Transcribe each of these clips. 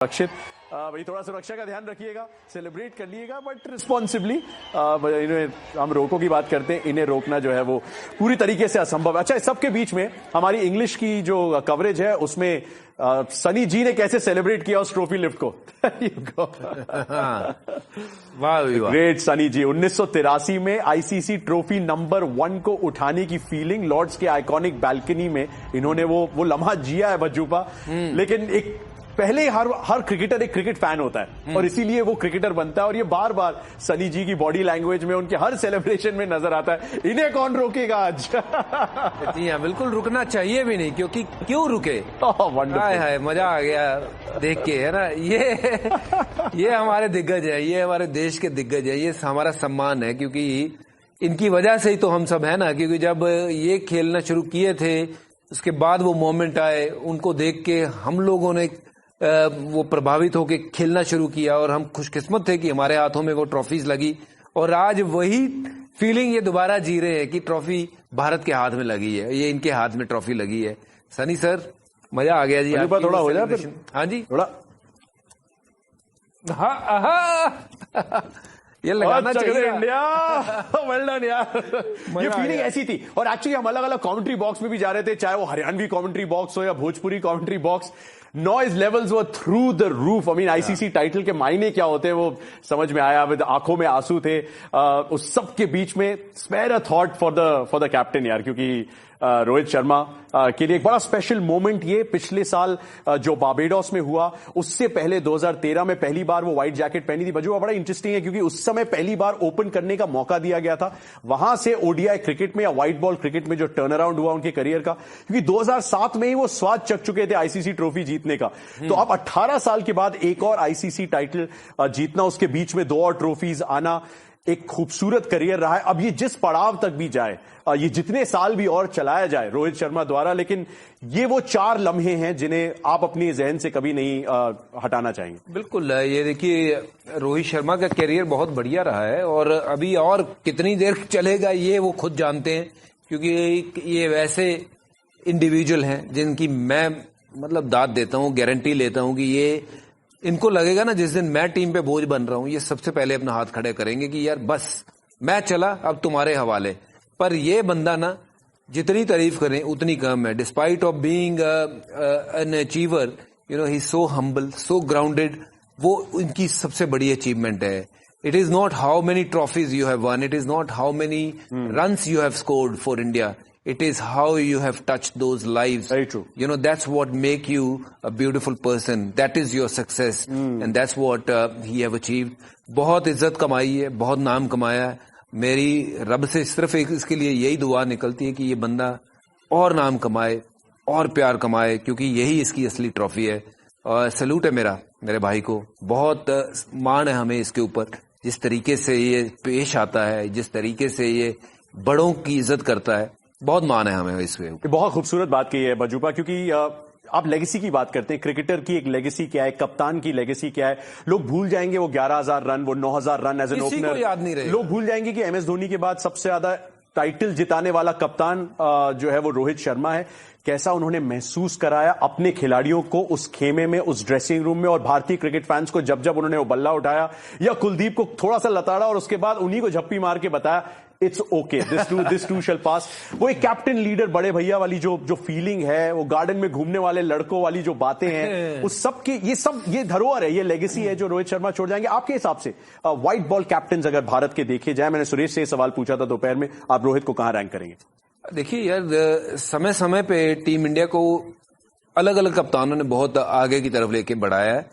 सुरक्षित भाई थोड़ा सुरक्षा का ध्यान रखिएगा, सेलिब्रेट कर लिएगा बट रिस्पॉन्सिबली। हम रोको की बात करते हैं, इन्हें रोकना जो है वो पूरी तरीके से असंभव है। अच्छा, इस सबके बीच में हमारी इंग्लिश की जो कवरेज है उसमें सनी जी ने कैसे सेलिब्रेट किया उस ट्रॉफी लिफ्ट को। वाह ग्रेट सनी जी। 1983 में आईसीसी ट्रॉफी नंबर 1 को उठाने की फीलिंग लॉर्ड्स के आइकॉनिक बैल्कनी में इन्होंने वो लम्हा जिया है बज्जूपा। लेकिन एक पहले हर क्रिकेटर एक क्रिकेट फैन होता है और इसीलिए वो क्रिकेटर बनता है, और ये बार बार सनी जी की बॉडी लैंग्वेज में उनके हर सेलिब्रेशन में नजर आता है। इन्हें कौन रोकेगा आज। जी हाँ, बिल्कुल रुकना चाहिए भी नहीं, क्योंकि क्यों रुके। हाय हाय, मजा आ गया देख के, है ना। ये हमारे दिग्गज है, ये हमारे देश के दिग्गज है, ये हमारा सम्मान है, क्योंकि इनकी वजह से ही तो हम सब है ना। क्योंकि जब ये खेलना शुरू किए थे उसके बाद वो मोमेंट आए, उनको देख के हम लोगों ने वो प्रभावित होकर खेलना शुरू किया, और हम खुशकिस्मत थे कि हमारे हाथों में वो ट्रॉफीज लगी, और आज वही फीलिंग ये दोबारा जी रहे हैं कि ट्रॉफी भारत के हाथ में लगी है, ये इनके हाथ में ट्रॉफी लगी है। सनी सर, मजा आ गया जी। थोड़ा हो जाए फिर। हाँ जी, थोड़ा ये लगाना चाहिए इंडिया। वेल डन यार। ये फीलिंग ऐसी थी, और एक्चुअली हम अलग अलग कमेंट्री बॉक्स में भी जा रहे थे, चाहे वो हरियाणवी कमेंट्री बॉक्स हो या Bhojpuri commentary box, noise levels were through the roof. I mean ICC title के मायने क्या होते हैं वो समझ में आया, आंखों में आंसू थे। उस सब के बीच में spare a thought for the captain यार, क्योंकि रोहित शर्मा के लिए एक बड़ा स्पेशल मोमेंट ये पिछले साल जो बारबेडोस में हुआ, उससे पहले 2013 में पहली बार वो व्हाइट जैकेट पहनी थी। बजूआ बड़ा इंटरेस्टिंग है क्योंकि उस समय पहली बार ओपन करने का मौका दिया गया था। वहां से ओडीआई क्रिकेट में या व्हाइट बॉल क्रिकेट में जो टर्न अराउंड हुआ उनके करियर का, क्योंकि 2007 में ही वो स्वाद चख चुके थे आईसीसी ट्रॉफी जीतने का। तो अब 18 साल के बाद एक और आईसीसी टाइटल जीतना, उसके बीच में 2 और ट्रॉफीज आना, एक खूबसूरत करियर रहा है। अब ये जिस पड़ाव तक भी जाए, ये जितने साल भी और चलाया जाए रोहित शर्मा द्वारा, लेकिन ये वो 4 लम्हे हैं जिन्हें आप अपनी जहन से कभी नहीं हटाना चाहेंगे। बिल्कुल, ये देखिए रोहित शर्मा का करियर बहुत बढ़िया रहा है, और अभी और कितनी देर चलेगा ये वो खुद जानते हैं, क्योंकि ये वैसे इंडिविजुअल हैं जिनकी मैं मतलब दाद देता हूं, गारंटी लेता हूं कि ये इनको लगेगा ना जिस दिन मैं टीम पे बोझ बन रहा हूं, ये सबसे पहले अपना हाथ खड़े करेंगे कि यार बस मैं चला, अब तुम्हारे हवाले। पर ये बंदा ना जितनी तारीफ करें उतनी कम है। Despite of being an achiever, you know, he so humble, so grounded. वो इनकी सबसे बड़ी अचीवमेंट है। It is not how many trophies you have one, it is not how many runs you have scored for India. It is how you have touched those lives. Very true. You know, that's what make you a beautiful person. That is your success. And that's what he have achieved. बहुत इज्जत कमाई है, बहुत नाम कमाया है. मेरी रब से सिर्फ इसके लिए यही दुआ निकलती है कि ये बंदा और नाम कमाए और प्यार कमाए, क्योंकि यही इसकी असली ट्रॉफी है. और सैल्यूट है मेरे भाई को. बहुत मान है हमें इसके ऊपर, जिस तरीके से ये पेश आता है, जिस तरीके से ये बड़ों की इज्जत करता है. बहुत मान है हमें इसके ऊपर. बहुत खूबसूरत बात कही है बजूपा, क्योंकि आप लेगेसी की बात करते हैं. क्रिकेटर की एक लेगेसी क्या है, कप्तान की लेगेसी क्या है. लोग भूल जाएंगे वो 11,000 रन, वो 9,000 रन एज एन ओपनर. याद नहीं रहे. लोग भूल जाएंगे कि एमएस धोनी के बाद सबसे ज्यादा टाइटल जिताने वाला कप्तान जो है वो रोहित शर्मा है. कैसा उन्होंने महसूस कराया अपने खिलाड़ियों को उस खेमे में, उस ड्रेसिंग रूम में, और भारतीय क्रिकेट फैंस को जब जब उन्होंने वो बल्ला उठाया या कुलदीप को थोड़ा सा लताड़ा और उसके बाद उन्हीं को झप्पी मार के बताया it's okay, this too shall pass. वो एक कैप्टन लीडर बड़े भैया वाली जो फीलिंग है, वो गार्डन में घूमने वाले लड़कों वाली जो बातें हैं, उस सब की ये धरोहर है, ये लेगेसी है जो रोहित शर्मा छोड़ जाएंगे. आपके हिसाब से व्हाइट बॉल कैप्टन अगर भारत के देखे जाए, मैंने सुरेश से ये सवाल पूछा था दोपहर में, आप रोहित को कहां रैंक करेंगे? देखिए यार, समय समय पे टीम इंडिया को अलग अलग कप्तानों ने बहुत आगे की तरफ लेके बढ़ाया है.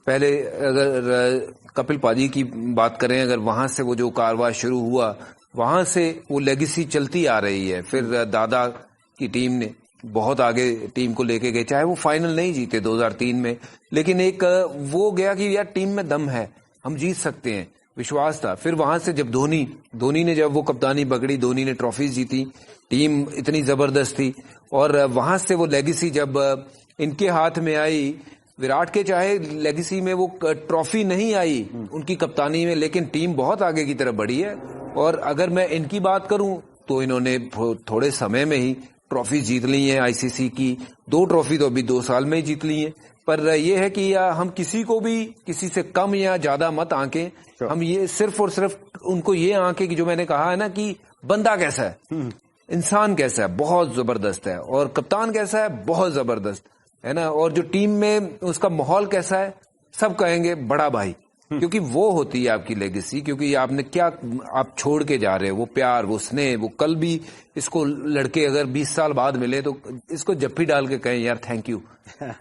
पहले अगर कपिल पाजी की बात करें, अगर वहां से वो जो कारवां शुरू हुआ, वहां से वो लेगेसी चलती आ रही है. फिर दादा की टीम ने बहुत आगे टीम को लेके गए, चाहे वो फाइनल नहीं जीते 2003 में, लेकिन एक वो गया कि यार टीम में दम है, हम जीत सकते हैं, विश्वास था. फिर वहां से जब धोनी ने जब वो कप्तानी पकड़ी, धोनी ने ट्रॉफीज जीती, टीम इतनी जबरदस्त थी. और वहां से वो लेगेसी जब इनके हाथ में आई, विराट के चाहे लेगेसी में वो ट्रॉफी नहीं आई उनकी कप्तानी में, लेकिन टीम बहुत आगे की तरफ बढ़ी है. और अगर मैं इनकी बात करूं तो इन्होंने थोड़े समय में ही ट्रॉफी जीत ली है आईसीसी की. 2 ट्रॉफी तो अभी 2 साल में ही जीत ली है. पर ये है कि हम किसी को भी किसी से कम या ज्यादा मत आंकें। हम ये सिर्फ और सिर्फ उनको ये आंकें कि जो मैंने कहा है ना कि बंदा कैसा है, इंसान कैसा है, बहुत जबरदस्त है, और कप्तान कैसा है, बहुत जबरदस्त है ना, और जो टीम में उसका माहौल कैसा है, सब कहेंगे बड़ा भाई, क्योंकि वो होती है आपकी लेगेसी। क्योंकि आपने क्या आप छोड़ के जा रहे हो, वो प्यार, वो स्नेह, वो कल भी इसको लड़के अगर 20 साल बाद मिले तो इसको जप्पी डाल के कहें यार थैंक यू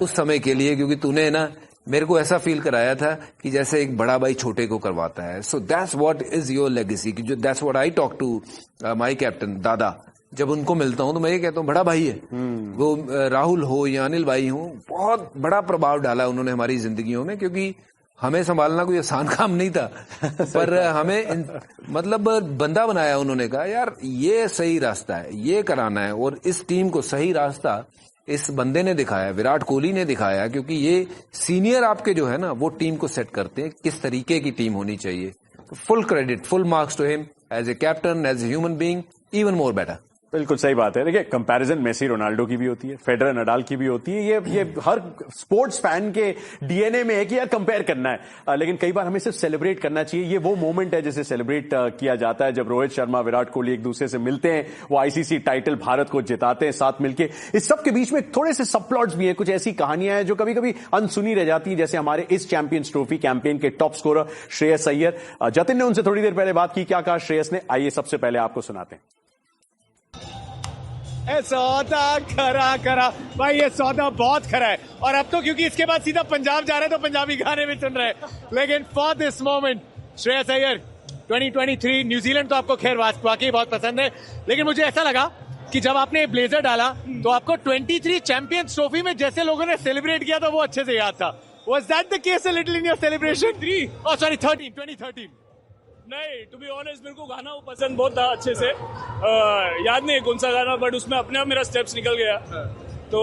उस समय के लिए, क्योंकि तूने ना मेरे को ऐसा फील कराया था कि जैसे एक बड़ा भाई छोटे को करवाता है। So that's what is your legacy, that's what I talk to my captain Dada. जब उनको मिलता हूं तो मैं ये कहता हूँ बड़ा भाई है। वो राहुल हो या अनिल भाई हो, बहुत बड़ा प्रभाव डाला उन्होंने हमारी जिंदगियों में, क्योंकि हमें संभालना कोई आसान काम नहीं था पर हमें मतलब बंदा बनाया उन्होंने। कहा यार ये सही रास्ता है, ये कराना है, और इस टीम को सही रास्ता इस बंदे ने दिखाया, विराट कोहली ने दिखाया, क्योंकि ये सीनियर आपके जो है ना वो टीम को सेट करते हैं किस तरीके की टीम होनी चाहिए। Full credit, full marks to him as a captain, as a human being, even more better. बिल्कुल सही बात है। देखिए कंपैरिजन मेसी रोनाल्डो की भी होती है, फेडरर नडाल की भी होती है, ये हर स्पोर्ट्स फैन के डीएनए में है कि यार कंपेयर करना है, लेकिन कई बार हमें सिर्फ सेलिब्रेट करना चाहिए। ये वो मोमेंट है जिसे सेलिब्रेट किया जाता है जब रोहित शर्मा, विराट कोहली एक दूसरे से मिलते हैं, वो आईसीसी टाइटल भारत को जिताते हैं साथ मिलके। इस सब के बीच में थोड़े से सब प्लॉट्स भी हैं, कुछ ऐसी कहानियां हैं जो कभी कभी अनसुनी रह जाती हैं, जैसे हमारे इस चैंपियंस ट्रॉफी कैंपेन के टॉप स्कोरर श्रेयस अय्यर। जतिन ने उनसे थोड़ी देर पहले बात की, क्या कहा श्रेयस ने, आइए सबसे पहले आपको सुनाते हैं। सौदा खरा भाई, ये सौदा बहुत खरा है, और अब तो क्योंकि इसके बाद सीधा पंजाब जा रहे हैं तो पंजाबी गाने भी सुन रहे हैं। लेकिन for this moment Shreyas Iyer 2023 New Zealand तो आपको खैर वाकई बहुत पसंद है, लेकिन मुझे ऐसा लगा कि जब आपने ब्लेजर डाला तो आपको 23 चैंपियंस ट्रॉफी में जैसे लोगों ने सेलिब्रेट किया था वो अच्छे से याद था। Was that the case a little in your celebration? 2013 नहीं, टू बी ऑनेस्ट मेरे को गाना वो पसंद बहुत था अच्छे से, याद नहीं है कौन सा गाना, बट उसमें अपने आप मेरा स्टेप्स निकल गया। तो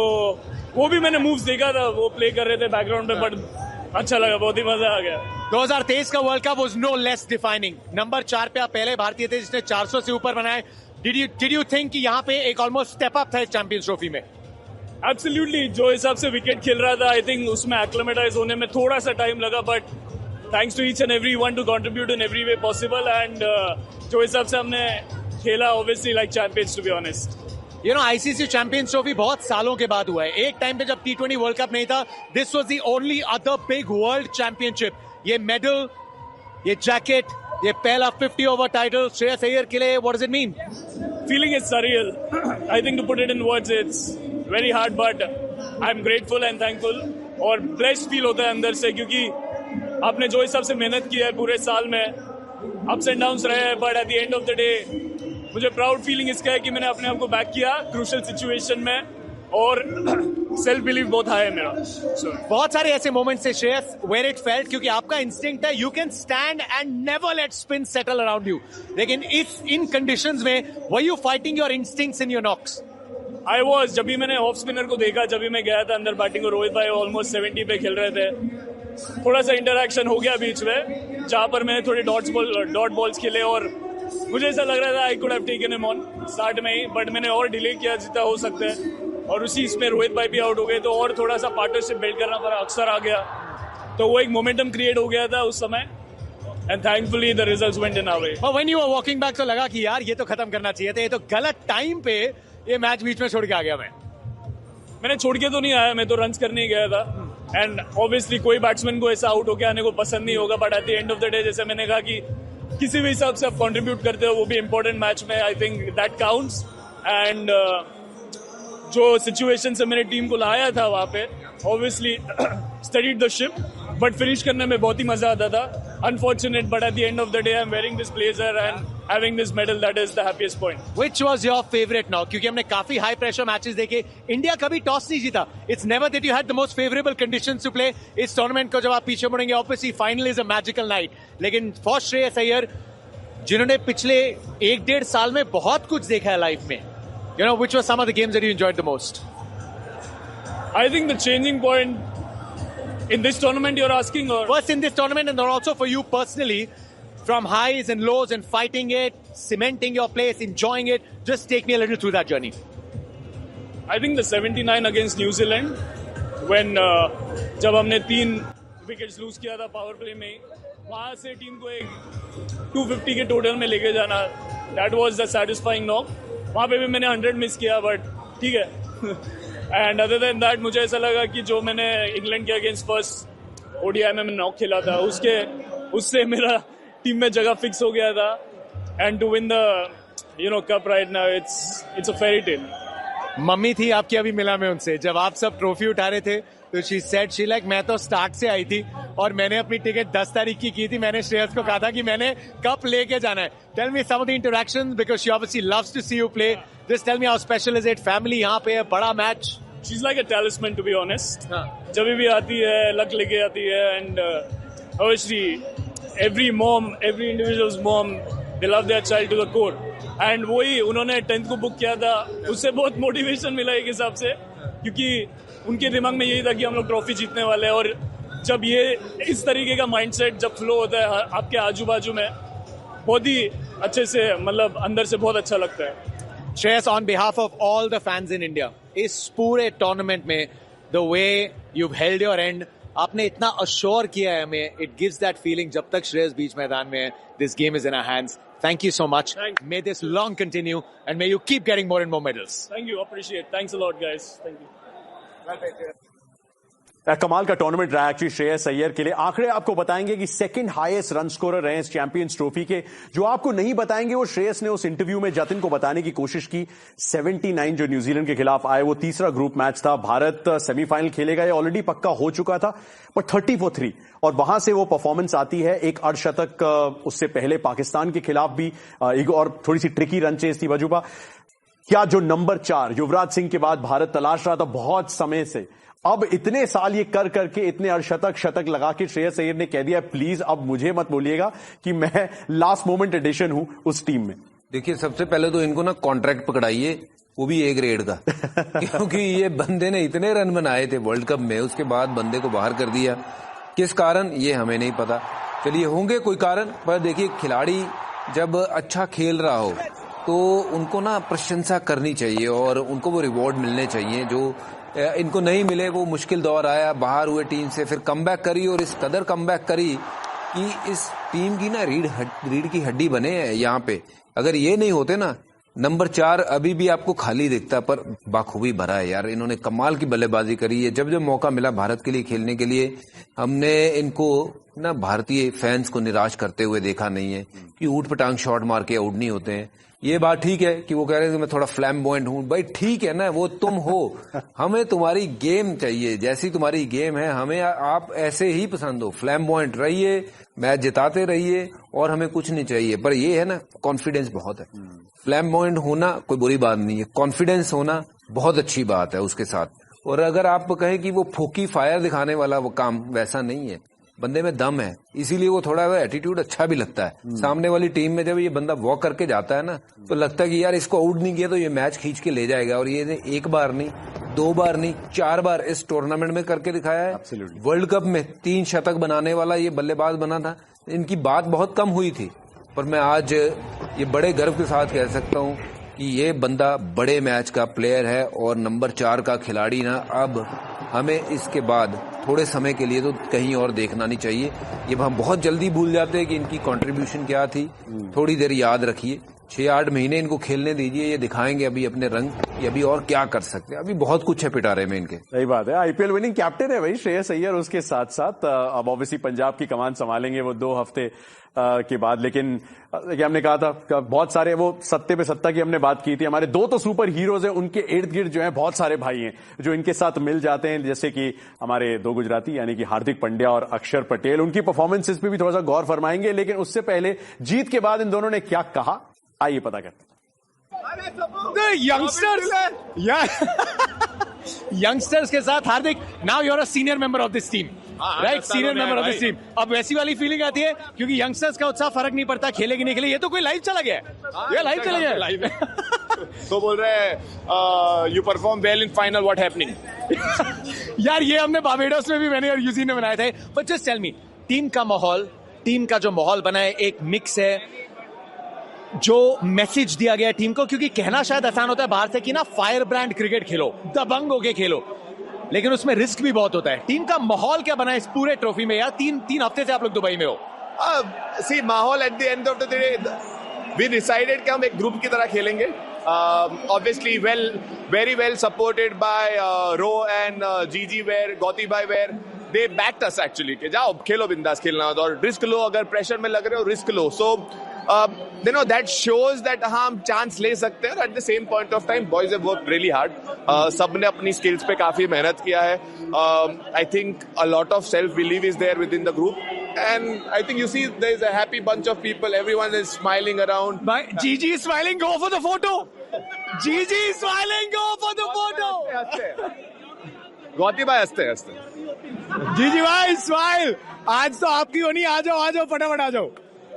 वो भी मैंने मूव्स देखा था, वो प्ले कर रहे थे बैकग्राउंड में, बट अच्छा लगा, बहुत ही मजा आ गया। 2023 का world cup was no less defining. Number 4 पे आप पहले भारतीय थे जिसने 400 से ऊपर बनाए। डिड यू थिंक कि यहाँ पे एक ऑलमोस्ट स्टेप अप था इस चैंपियंस ट्रॉफी में? एब्सोल्युटली, जो हिसाब से विकेट खेल रहा था, आई थिंक उसमें एक्लेमेटाइज होने में थोड़ा सा टाइम लगा, but thanks to each and every one to contribute in every way possible, and जो हिसाब से हमने खेला, obviously like champions, to be honest. You know ICC champions trophy बहुत सालों के बाद हुआ है। एक टाइम पे जब T20 वर्ल्ड कप नहीं था, this was the only other big world championship. ये मेडल, ये जैकेट, ये पहला 50 ओवर टाइटल श्रेयस अय्यर के लिए, what does it mean? Feeling is surreal. I think to put it in words, it's very hard, but I'm grateful and thankful. और blessed feel होता है अंदर से, क्योंकि आपने जो हिसाब से मेहनत की है पूरे साल में, अप्स एंड डाउन्स रहे हैं, but at the end of the day मुझे प्राउड फीलिंग इसका है कि मैंने अपने आप को बैक किया क्रूशियल सिचुएशन में, और सेल्फ बिलीव बहुत हाई है मेरा। बहुत सारे ऐसे मोमेंट्स है श्रेयस वेयर इट फेल्ट, क्योंकि आपका इंस्टिंक्ट है you can stand and never let spin settle around you, लेकिन इन कंडीशंस में were you fighting your instincts in your knocks? I was, जब भी मैंने ऑफ स्पिनर को देखा, जब भी मैं गया था अंदर बैटिंग, और रोहित भाई ऑलमोस्ट 70 पे खेल रहे थे, थोड़ा सा इंटरैक्शन हो गया बीच में, जहां पर मैंने थोड़े डॉट बॉल्स खेले, और मुझे ऐसा लग रहा था I could have taken him on start में ही, बट मैंने और डिले किया जितना हो सकता है, और उसी इसमें रोहित भाई भी आउट हो गए, तो और थोड़ा सा पार्टनरशिप बिल्ड करना पड़ा, अक्सर आ गया, तो वो एक मोमेंटम क्रिएट हो गया था उस समय, and thankfully the results went in our way. और when you were walking back तो लगा कि यार ये तो खत्म करना चाहिए था, ये तो गलत टाइम पे ये मैच बीच में छोड़ के आ गया। मैंने छोड़ के तो नहीं आया, मैं तो रन्स करने ही गया था, एंड ऑब्वियसली कोई बैट्समैन को ऐसा आउट होके आने को पसंद नहीं होगा, but at the end of the day जैसे मैंने कहा कि किसी भी हिसाब से आप कंट्रीब्यूट करते हो, वो भी इंपॉर्टेंट मैच में, I think that counts, and जो सिचुएशन से मेरे टीम को लाया था वहां पे, obviously studied the ship, but finish करने में बहुत ही मजा आता था। Unfortunate, but at the end of the day I am wearing this blazer and having this medal, that is the happiest point. Which was your favourite now? क्योंकि हमने काफी high pressure matches देखे, इंडिया कभी toss नहीं जीता, it's never that you had the most favourable conditions to play. इस tournament को जब आप पीछे मुड़ेंगे, obviously final is a magical night, लेकिन फॉर श्रेयस अय्यर जिन्होंने पिछले 1-1.5 साल में बहुत कुछ देखा है लाइफ में, you know, which were some of the games that you enjoyed the most? I think the changing point in this tournament you're asking, or first in this tournament and then also for you personally, from highs and lows and fighting it, cementing your place, enjoying it, just take me a little through that journey. I think the 79 against New Zealand when जब हमने 3 wickets loose किया था power play में, वहां से team को एक 250 के टोटल में लेके जाना, that was the satisfying knock. वहां पे भी मैंने 100 मिस किया, बट ठीक है. एंड अदर देन दैट मुझे ऐसा लगा कि जो मैंने इंग्लैंड के अगेंस्ट फर्स्ट ओडीआई में नॉक खेला था, उससे मेरा टीम में जगह फिक्स हो गया था. And to win the cup right now, it's a fairy tale. Mummy थी आपकी अभी मिला मैं उनसे, जब आप सब ट्रॉफी उठा रहे थे तो शी सेड शी लाइक मैं तो स्टार्ट से आई थी और मैंने अपनी टिकट 10 तारीख की थी. मैंने श्रेयस को कहा था कि मैंने कप लेके जाना है. Tell me some of the interactions because she obviously loves to see you play. Just tell me how special is it, family यहाँ पे है, बड़ा match. She is like a talisman to be honest. जब भी आती है luck लेके आती है. And obviously every individuals mom they love their child to the core. एंड वही उन्होंने 10th को बुक किया था, उससे बहुत मोटिवेशन मिला एक हिसाब से, क्योंकि उनके दिमाग में यही था कि हम लोग ट्रॉफी जीतने वाले हैं. और जब ये इस तरीके का माइंडसेट जब फ्लो होता है आपके आजू बाजू में, बहुत ही अच्छे से, मतलब अंदर से बहुत अच्छा लगता है. Shreyas, on behalf of all the fans in India, इस पूरे टूर्नामेंट में the way you've held your end, आपने इतना अश्योर किया है हमें, it gives that feeling जब तक श्रेयस बीच मैदान में है, this game is in our hands. Thank you so much. Thanks. May this long continue and may you keep getting more and more medals. Thank you, appreciate. Thanks a lot, guys. Thank you. कमाल का tournament रहा actually Shreyas Iyer के लिए. आंकड़े आपको बताएंगे कि second highest run scorer रहे इस चैंपियंस ट्रॉफी के. जो आपको नहीं बताएंगे वो श्रेयस ने उस इंटरव्यू में जतिन को बताने की कोशिश की. 79 जो न्यूजीलैंड के खिलाफ आए, वो तीसरा ग्रुप मैच था. भारत सेमीफाइनल खेलेगा, ये ऑलरेडी पक्का हो चुका था, पर 30 for 3 और वहां से वो परफॉर्मेंस आती है. एक अर्धशतक उससे पहले पाकिस्तान के खिलाफ भी एक और थोड़ी सी ट्रिकी रन चेज थी वजूबा. क्या जो नंबर 4 युवराज सिंह के बाद भारत तलाश रहा था बहुत समय से, अब इतने साल ये कर करके इतने अर्धशतक शतक लगा के श्रेयस अय्यर ने कह दिया प्लीज अब मुझे मत बोलिएगा कि मैं लास्ट मोमेंट एडिशन हूं उस टीम में. देखिए, सबसे पहले तो इनको ना कॉन्ट्रैक्ट पकड़ाइए, वो भी A ग्रेड का. क्योंकि ये बंदे ने इतने रन बनाए थे वर्ल्ड कप में, उसके बाद बंदे को बाहर कर दिया. किस कारण ये हमें नहीं पता. चलिए, होंगे कोई कारण, पर देखिए खिलाड़ी जब अच्छा खेल रहा हो तो उनको ना प्रशंसा करनी चाहिए और उनको वो रिवॉर्ड मिलने चाहिए जो इनको नहीं मिले. वो मुश्किल दौर आया, बाहर हुए टीम से, फिर कमबैक करी और इस कदर कमबैक करी कि इस टीम की ना रीढ़ की हड्डी बने हैं यहाँ पे. अगर ये नहीं होते ना, नंबर 4 अभी भी आपको खाली दिखता, पर बाखूबी भरा है यार. इन्होंने कमाल की बल्लेबाजी करी है. जब जब मौका मिला भारत के लिए खेलने के लिए, हमने इनको ना भारतीय फैंस को निराश करते हुए देखा नहीं है कि ऊट पटांग शॉट मार के आउट नहीं होते हैं. ये बात ठीक है कि वो कह रहे हैं कि मैं थोड़ा फ्लैम्बॉयंट हूं. भाई ठीक है ना, वो तुम हो. हमें तुम्हारी गेम चाहिए, जैसी तुम्हारी गेम है हमें आप ऐसे ही पसंद हो. फ्लैम्बॉयंट रहिए, मैच जिताते रहिए और हमें कुछ नहीं चाहिए. पर ये है ना, कॉन्फिडेंस बहुत है. फ्लैम्बॉयंट होना कोई बुरी बात नहीं है, कॉन्फिडेंस होना बहुत अच्छी बात है उसके साथ. और अगर आप कहें कि वो फोकी फायर दिखाने वाला वो काम, वैसा नहीं है. बंदे में दम है, इसीलिए वो थोड़ा एटीट्यूड अच्छा भी लगता है. सामने वाली टीम में जब ये बंदा वॉक करके जाता है ना, तो लगता है कि यार इसको आउट नहीं किया तो ये मैच खींच के ले जाएगा. और ये एक बार नहीं, 2 बार नहीं, 4 बार इस टूर्नामेंट में करके दिखाया है. वर्ल्ड कप में 3 शतक बनाने वाला ये बल्लेबाज बना था. इनकी बात बहुत कम हुई थी, पर मैं आज ये बड़े गर्व के साथ कह सकता हूँ कि ये बंदा बड़े मैच का प्लेयर है और नंबर 4 का खिलाड़ी ना. अब हमें इसके बाद थोड़े समय के लिए तो कहीं और देखना नहीं चाहिए. ये हम बहुत जल्दी भूल जाते हैं कि इनकी कंट्रीब्यूशन क्या थी. थोड़ी देर याद रखिए, 6-8 महीने इनको खेलने दीजिए, ये दिखाएंगे अभी अपने रंग कि अभी और क्या कर सकते हैं. अभी बहुत कुछ है पिटारे में इनके. सही बात है. आईपीएल विनिंग कैप्टन है भाई श्रेयस अय्यर. उसके साथ साथ अब ऑब्वियसली पंजाब की कमान संभालेंगे वो 2 हफ्ते के बाद. लेकिन हमने कहा था बहुत सारे, वो सत्ते पे सत्ता की हमने बात की थी, हमारे 2 तो सुपर हीरोज हैं, उनके इर्द गिर्द जो है बहुत सारे भाई हैं जो इनके साथ मिल जाते हैं. जैसे कि हमारे 2 गुजराती यानी कि हार्दिक पांड्या और अक्षर पटेल. उनकी परफॉर्मेंसेस पे भी थोड़ा सा गौर फरमाएंगे. लेकिन उससे पहले जीत के बाद इन दोनों ने क्या कहा, आइए पता करते यंगस्टर्स के साथ. Hardik, now you are a senior member of this team, right? Senior member of this team. अब वैसी वाली फीलिंग आती है क्योंकि यंगस्टर्स का उत्साह फर्क नहीं पड़ता खेले कि नहीं खेले. ये तो कोई लाइव चला गया है, ये लाइव चला गया लाइव तो बोल रहे हैं you perform well in final, what happening. यार ये हमने बार्बाडोस में भी मैंने और यूजी ने बनाए थे. But just tell me, team का जो माहौल बना है, एक मिक्स है, जो मैसेज दिया गया टीम को, क्योंकि कहना शायद आसान होता है बाहर से कि ना फायर ब्रांड क्रिकेट खेलो, दबंग होके खेलो, लेकिन उसमें रिस्क भी बहुत होता है. टीम का माहौल क्या बना है इस पूरे ट्रॉफी में यार? तीन हफ्ते से आप लोग दुबई में हो. सी माहौल at the end of the day we decided कि हम एक ग्रुप की तरह खेलेंगे. Obviously very well supported by Ro and Gigi where Gauti bhai where they backed us actually कि जाओ खेलो बिंदास खेलना हो और रिस्क लो, अगर प्रेशर में लग रहे हो risk low. So that shows that हाँ हम चांस ले सकते हैं. At the same point of time boys have worked really hard. सबने अपनी स्किल्स पे काफी मेहनत किया है. I think a lot of self belief is there within the group. And I think you see there is a happy bunch of people. Everyone is smiling around. Gigi is smiling. Go for the photo. Gigi is smiling. Go for the photo. Gauti भाई हंसते हंसते. Gigi भाई smile. आज तो आपकी होनी. आ जाओ फटाफट आ जाओ.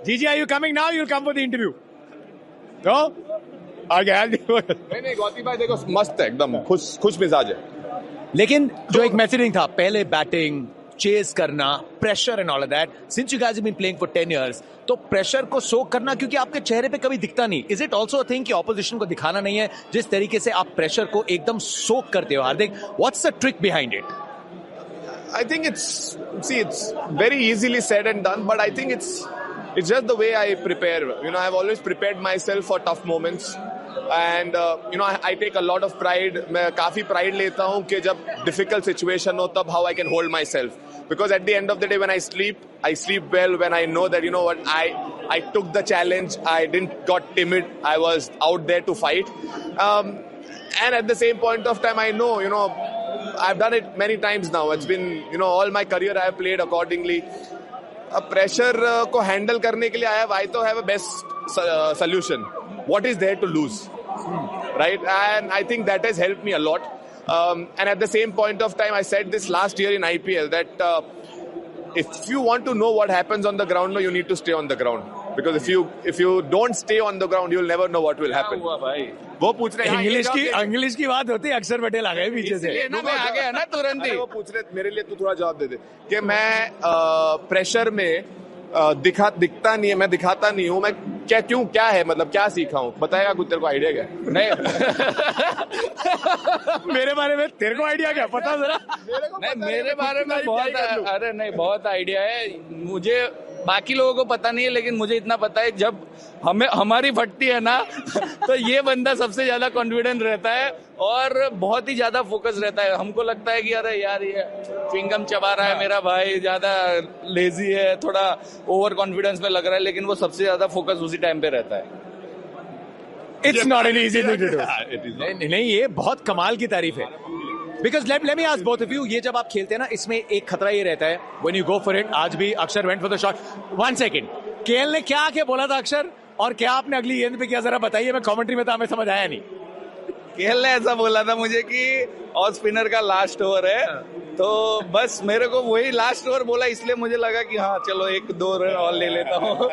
Gigi, are you coming now? You'll come for the interview. No? नहीं गौती भाई देखो मस्त है एकदम खुश मिजाज है. लेकिन जो एक मैसेजिंग था पहले बैटिंग चेस करना pressure and all of that since you guys have been playing for 10 years तो प्रेशर को सोक करना क्योंकि आपके चेहरे पे कभी दिखता नहीं. Is it also a thing कि ऑपोजिशन को दिखाना नहीं है जिस तरीके से आप प्रेशर को एकदम सोक करते हो? Hardik, what's the trick behind it? I think it's very easily said and done, but I think it's just the way I prepare. I've always prepared myself for tough moments, and I take a lot of pride. मैं काफी pride लेता हूँ कि जब difficult situation हो तब how I can hold myself. Because at the end of the day, when I sleep well. When I know that I took the challenge. I didn't got timid. I was out there to fight. And at the same point of time, I know I've done it many times now. It's been all my career I have played accordingly. Pressure को handle करने के लिए I have a best solution. What is there to lose, right? And I think that has helped me a lot. And at the same point of time, I said this last year in IPL that if you want to know what happens on the ground, you need to stay on the ground. Because if you don't stay on the ground, you'll never know what will happen. वो पूछ रहे हैं English की बात होती है. अक्षर पटेल आ गए पीछे से. मैं आ गया ना तुरंत ही. वो पूछ रहे मेरे लिए तू थोड़ा जवाब दे दे कि मैं प्रेशर में दिखता नहीं है, मैं दिखाता नहीं हूँ. मैं क्या है मतलब क्या सीखा हूँ बताएगा कुछ? तेरे को आइडिया क्या? नहीं मेरे बारे में तेरे को आइडिया क्या पता जरा? मेरे बारे में बहुत आइडिया है. मुझे बाकी लोगों को पता नहीं है लेकिन मुझे इतना पता है जब हमारी फटती है ना तो ये बंदा सबसे ज्यादा कॉन्फिडेंट रहता है और बहुत ही ज्यादा फोकस रहता है. हमको लगता है कि अरे यार ये च्युइंगम चबा रहा है मेरा भाई, ज्यादा लेजी है, थोड़ा ओवर कॉन्फिडेंस में लग रहा है, लेकिन वो सबसे ज्यादा फोकस उसी टाइम पे रहता है. It's not an easy thing to do. नहीं ये बहुत कमाल की तारीफ है. Because let me ask both of you, ये जब आप खेलते हैं ना इसमें एक खतरा ये रहता है when you go for it. आज भी अक्षर went for the shot. 1 second. KL ने क्या आके बोला था अक्षर और क्या आपने अगली गेंद पे किया जरा बताइए. मैं कमेंट्री में था हमें समझ आया नहीं. केएल ने ऐसा बोला था मुझे कि ऑफ स्पिनर का लास्ट ओवर है तो बस मेरे को वही लास्ट ओवर बोला इसलिए मुझे लगा कि हाँ चलो 1-2 रन और ले लेता हूँ.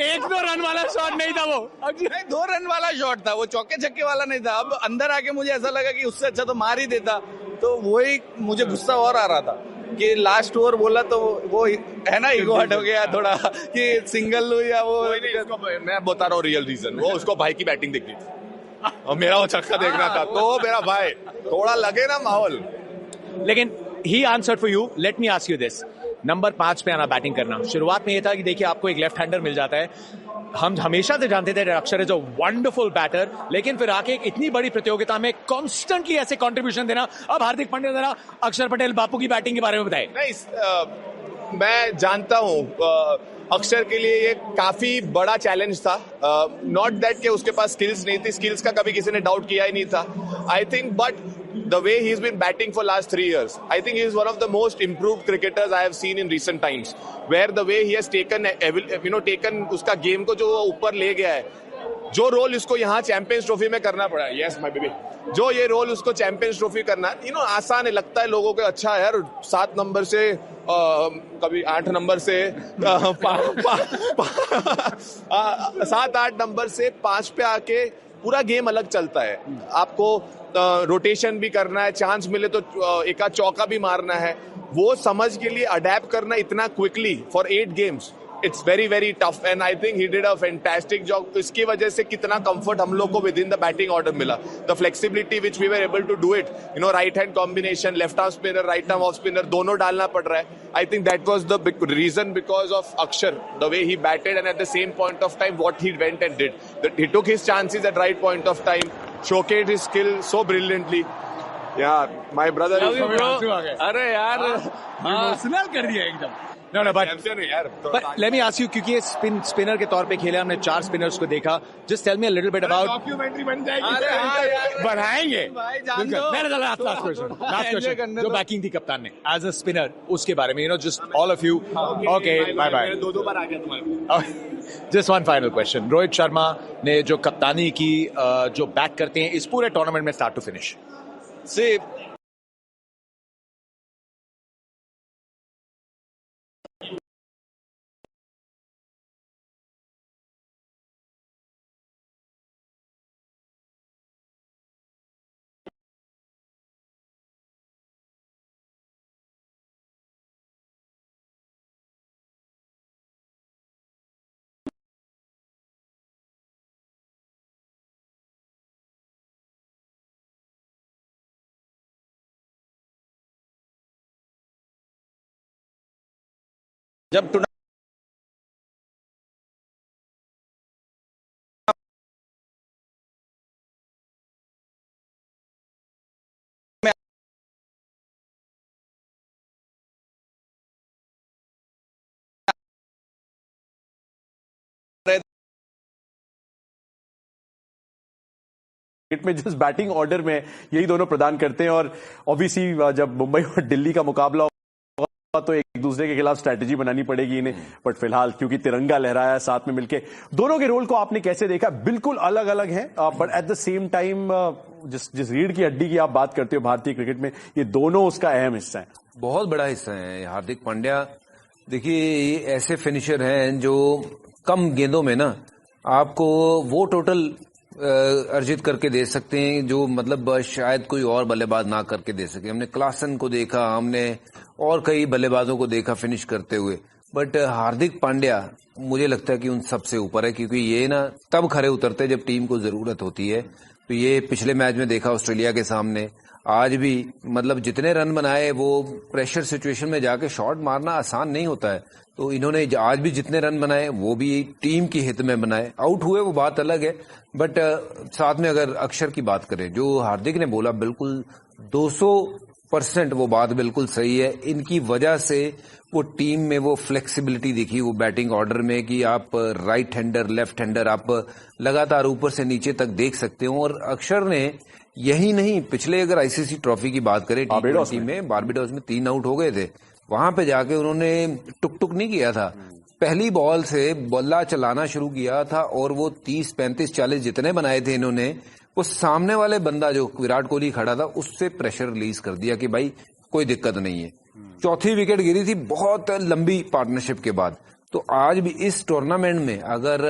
1-2 रन वाला शॉट नहीं था वो. नहीं 2 रन वाला शॉट था वो, चौके छक्के वाला नहीं था. अब अंदर आके मुझे ऐसा लगा कि उससे अच्छा तो मार ही देता. तो वही मुझे गुस्सा और आ रहा था कि लास्ट ओवर बोला तो वो है ना ईगो हट हो गया थोड़ा कि सिंगल लू या वो. मैं बता रहा हूँ रियल रीजन. वो उसको भाई की बैटिंग देखनी थी और मेरा वो छक्का देखना था. तो मेरा भाई थोड़ा लगे ना माहौल. लेकिन he answered for you. Let me ask you this. Number 5 पे आना बैटिंग करना शुरुआत में ये था कि देखिए आपको एक लेफ्ट हैंडर मिल जाता है. हम हमेशा से जानते थे अक्षर इज अ वंडरफुल बैटर, लेकिन फिर आके एक इतनी बड़ी प्रतियोगिता में कॉन्स्टेंटली ऐसे कंट्रीब्यूशन देना. अब हार्दिक पांड्या जरा अक्षर पटेल बापू की बैटिंग के बारे में बताएं. नहीं मैं जानता हूँ अक्षर के लिए ये काफी बड़ा चैलेंज था. नॉट दैट कि उसके पास स्किल्स नहीं थी, स्किल्स का कभी किसी ने डाउट किया ही नहीं था. I think but the way he's been batting for last 3 years, I think he is one of the most improved cricketers I have seen in recent times. Where the way he has taken उसका game को जो ऊपर ले गया है, जो role इसको यहाँ चैंपियंस ट्रॉफी में करना पड़ा. Yes my baby. जो ये रोल उसको चैंपियंस ट्रॉफी करना आसान है. लगता है लोगों को अच्छा है यार 7 नंबर से कभी 8 नंबर से 7-8 नंबर से 5 पे आके पूरा गेम अलग चलता है. आपको रोटेशन भी करना है, चांस मिले तो एका चौका भी मारना है. वो समझ के लिए अडेप्ट करना इतना quickly for 8 games it's very, very tough. And I think he did a fantastic job. इसकी वजह से कितना comfort हम लोग को within the batting order मिला. The flexibility which we were able to do it. You know, right hand combination, left arm spinner, right arm off spinner, दोनों डालना पड़ रहा है. I think that was the big reason because of Akshar, the way he batted and at the same point of time what he went and did. That he took his chances at right point of time, showcased his skill so brilliantly. Yeah, my brother is अरे यार emotional कर दिया एकदम. No, but let me ask you, क्योंकि ये spinner के तौर पे खेले, हमने 4 स्पिनर्स को देखा. Just tell me a little bit about. Documentary बन जाएगी. बढ़ाएंगे. जान Last question. जो बैकिंग थी कप्तान ने as a spinner, उसके बारे में, you know, just all of you. Okay, bye. दो बार आ गया तुम्हारे. Just one final question. Rohit Sharma ने जो कप्तानी की, जो बैक करते हैं इस पूरे टूर्नामेंट में स्टार्ट टू फिनिश. See, जब क्रिकेट में जिस बैटिंग ऑर्डर में यही दोनों प्रदान करते हैं, और ऑब्वियसली जब मुंबई और दिल्ली का मुकाबला होगा तो एक दूसरे के खिलाफ स्ट्रैटेजी बनानी पड़ेगी इन्हें. बट फिलहाल क्योंकि तिरंगा लहराया है साथ में मिलके, दोनों के रोल को आपने कैसे देखा? बिल्कुल अलग अलग हैं, but at the same time जिस रीढ़ की हड्डी की आप बात करते हो भारतीय क्रिकेट में, ये दोनों उसका अहम हिस्सा है. बहुत बड़ा हिस्सा है. हार्दिक पांड्या देखिए, ये ऐसे फिनिशर हैं जो कम गेंदों में ना आपको वो टोटल अर्जित करके दे सकते हैं जो मतलब शायद कोई और बल्लेबाज ना करके दे सके. हमने क्लासन को देखा, हमने और कई बल्लेबाजों को देखा फिनिश करते हुए, बट हार्दिक पांड्या मुझे लगता है कि उन सबसे ऊपर है, क्योंकि ये ना तब खरे उतरते हैं जब टीम को जरूरत होती है. तो ये पिछले मैच में देखा ऑस्ट्रेलिया के सामने, आज भी मतलब जितने रन बनाए, वो प्रेशर सिचुएशन में जाके शॉट मारना आसान नहीं होता है. तो इन्होंने आज भी जितने रन बनाए वो भी टीम की हित में बनाए. आउट हुए वो बात अलग है, बट साथ में अगर अक्षर की बात करें, जो हार्दिक ने बोला बिल्कुल 200% वो बात बिल्कुल सही है. इनकी वजह से वो टीम में वो फ्लेक्सिबिलिटी दिखी, वो बैटिंग ऑर्डर में, कि आप राइट हैंडर, लेफ्ट हैंडर आप लगातार ऊपर से नीचे तक देख सकते हो. और अक्षर ने यही नहीं, पिछले अगर आईसीसी ट्रॉफी की बात करें, T20 में बारबाडोस में 3 आउट हो गए थे, वहां पे जाके उन्होंने टुक नहीं किया था. पहली बॉल से बल्ला चलाना शुरू किया था और वो 30, 35, 40 जितने बनाए थे इन्होंने, वो सामने वाले बंदा जो विराट कोहली खड़ा था उससे प्रेशर रिलीज कर दिया कि भाई कोई दिक्कत नहीं है. चौथी विकेट गिरी थी बहुत लंबी पार्टनरशिप के बाद. तो आज भी इस टूर्नामेंट में अगर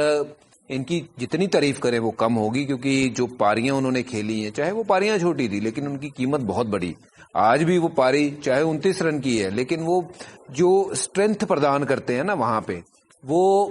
इनकी जितनी तारीफ करें वो कम होगी, क्योंकि जो पारियां उन्होंने खेली हैं, चाहे वो पारियां छोटी थी लेकिन उनकी कीमत बहुत बड़ी. आज भी वो पारी चाहे 29 रन की है, लेकिन वो जो स्ट्रेंथ प्रदान करते हैं ना वहां पे, वो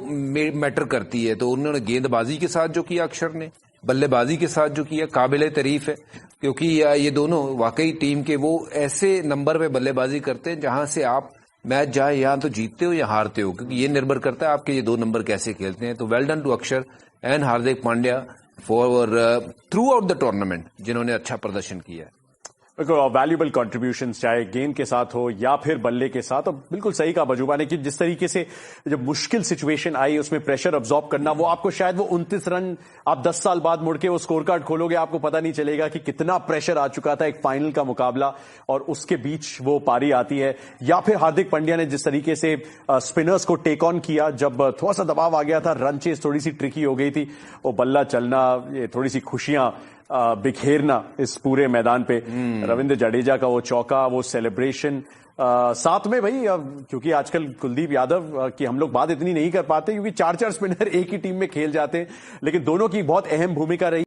मैटर करती है. तो उन्होंने गेंदबाजी के साथ जो किया अक्षर ने, बल्लेबाजी के साथ जो किया, काबिले तारीफ है. क्योंकि ये दोनों वाकई टीम के वो ऐसे नंबर पे बल्लेबाजी करते हैं जहां से आप मैच जाए या तो जीतते हो या हारते हो, क्योंकि ये निर्भर करता है आपके ये 2 नंबर कैसे खेलते हैं. तो वेल डन टू अक्षर and Hardik Pandya for through out the tournament, जिन्होंने अच्छा प्रदर्शन किया है. वैल्यूबल कॉन्ट्रीब्यूशंस चाहे गेंद के साथ हो या फिर बल्ले के साथ. और बिल्कुल सही कहा बजूबा ने कि जिस तरीके से जब मुश्किल सिचुएशन आई उसमें प्रेशर अब्सॉर्ब करना, वो आपको शायद वो 29 रन आप 10 साल बाद मुड़ के वो स्कोर कार्ड खोलोगे, आपको पता नहीं चलेगा कि कितना प्रेशर आ चुका था एक फाइनल का मुकाबला, और उसके बीच वो पारी आती है. या फिर हार्दिक पांड्या ने जिस तरीके से स्पिनर्स को टेक ऑन किया, जब थोड़ा सा दबाव आ गया था, रन चेज थोड़ी सी ट्रिकी हो गई थी, वो बल्ला चलना, ये थोड़ी सी खुशियां बिखेरना इस पूरे मैदान पे, रविंद्र जडेजा का वो चौका, वो सेलिब्रेशन, साथ में भाई क्योंकि आजकल कुलदीप यादव की हम लोग बात इतनी नहीं कर पाते क्योंकि 4-4 स्पिनर एक ही टीम में खेल जाते हैं, लेकिन दोनों की बहुत अहम भूमिका रही.